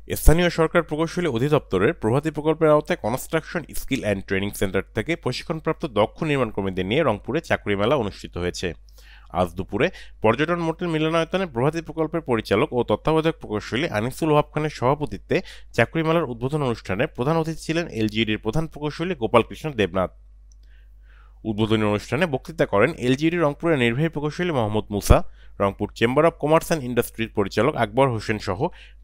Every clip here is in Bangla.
স্থানীয় সরকার প্রকৌশলী অধিদপ্তরের প্রভাতী প্রকল্পের আওতায় construction skill and training centre থেকে প্রশিক্ষণপ্রাপ্ত দক্ষ নির্মাণ কর্মীদের নিয়ে রংপুরে চাকরি মেলা অনুষ্ঠিত হয়েছে। আজ দুপুরে পর্যটন মোটেল মিলনায়তনে প্রভাতী প্রকল্পের পরিচালক ও তত্ত্বাবধায়ক প্রকৌশলী আনিসুল ওহাব খানের সভাপতিত্বে চাকরি মেলার উদ্বোধন অনুষ্ঠানে প্রধান অতিথি ছিলেন এলজিইডির প্রধান প্রকৌশলী গোপালকৃষ্ণ দেবনাথ। উদ্বোধনী অনুষ্ঠানে বক্তৃতা করেন এলজিইডি রংপুরের নির্বাহী প্রকৌশলী Mohammad Musa, Rangpur chamber of commerce and ইন্ডাস্ট্রির পরিচালক আকবর হোসেন সহ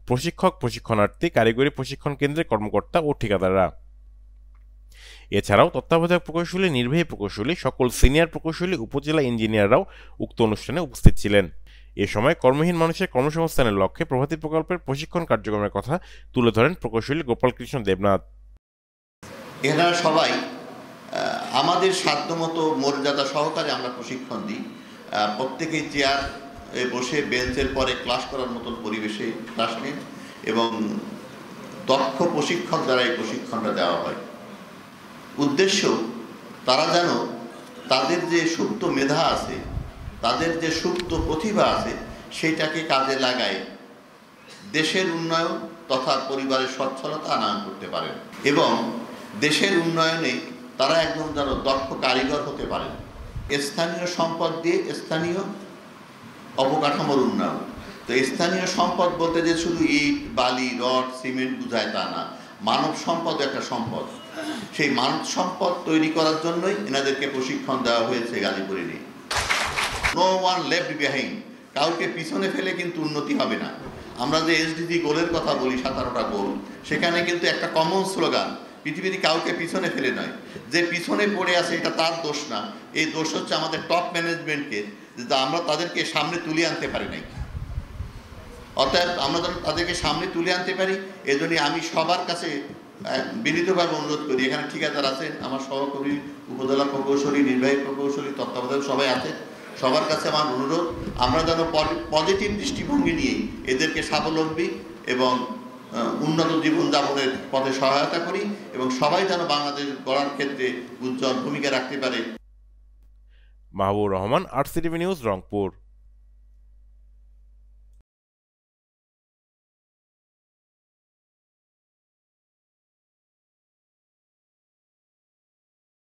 প্রশিক্ষক, প্রশিক্ষণার্থী, কারিগরি প্রশিক্ষণ কেন্দ্রের কর্মকর্তা ও ঠিকাদাররা। এছাড়াও তত্ত্বাবধায়ক প্রকৌশলী, নির্বাহী প্রকৌশলী, সকল সিনিয়র প্রকৌশলী, উপজেলা ইঞ্জিনিয়াররাও উক্ত অনুষ্ঠানে উপস্থিত ছিলেন। এ সময় কর্মহীন মানুষের কর্মসংস্থানের লক্ষ্যে প্রভাতী প্রকল্পের প্রশিক্ষণ কার্যক্রমের কথা তুলে ধরেন প্রকৌশলী গোপালকৃষ্ণ দেবনাথ। এরা সবাই আমাদের সাধ্যমতো মর্যাদা সহকারে আমরা প্রশিক্ষণ দিই। প্রত্যেকেই চেয়ার বসে বেঞ্চের পরে ক্লাস করার মতন পরিবেশে ক্লাস নেন এবং দক্ষ প্রশিক্ষণ দ্বারা এই প্রশিক্ষণটা দেওয়া হয়। উদ্দেশ্য তারা যেন তাদের যে সুপ্ত মেধা আছে, তাদের যে সুপ্ত প্রতিভা আছে, সেইটাকে কাজে লাগায় দেশের উন্নয়ন তথা পরিবারের সচ্ছলতা আনয়ন করতে পারেন এবং দেশের উন্নয়নে তারা একদম যেন দক্ষ কারিগর হতে পারেন। স্থানীয় সম্পদ দিয়ে স্থানীয় অবকাঠামোর উন্নয়ন। তো স্থানীয় সম্পদ বলতে যে শুধু ইট, বালি, রড, সিমেন্ট বুঝায় তা না, মানব সম্পদ একটা সম্পদ। সেই মানব সম্পদ তৈরি করার জন্যই এনাদেরকে প্রশিক্ষণ দেওয়া হয়েছে গাজীপুরে নিয়ে। নো ওয়ান লেফট বিহাইন্ড, কাউকে পিছনে ফেলে কিন্তু উন্নতি হবে না। আমরা যে এসডিজি গোলের কথা বলি, 17টা গোল, সেখানে কিন্তু একটা কমন স্লোগান, পৃথিবীতে কাউকে পিছনে ফেলে নয়। যে পিছনে পড়ে আছে এটা তার দোষ না, এই দোষ হচ্ছে আমাদের টপ ম্যানেজমেন্টকে, যে আমরা তাদেরকে সামনে তুলে আনতে পারি নাই। অর্থাৎ আমরা যেন তাদেরকে সামনে তুলে আনতে পারি, এজন্যই আমি সবার কাছে বিনীতভাবে অনুরোধ করি। এখানে ঠিকাদার আছেন, আমার সহকর্মী, উপজেলা প্রকৌশলী, নির্বাহী প্রকৌশলী, তত্ত্বাবধায়ক সবাই আছে। সবার কাছে আমার অনুরোধ, আমরা যেন পজিটিভ দৃষ্টিভঙ্গি নিয়ে এদেরকে স্বাবলম্বী এবং উন্নত জীবনযাপনের পথে সহায়তা করি এবং সবাই যেন বাংলাদেশ গড়ার ক্ষেত্রে উজ্জ্বল ভূমিকা রাখতে পারে। Mahbubur Rahman, RCTV news, Rangpur.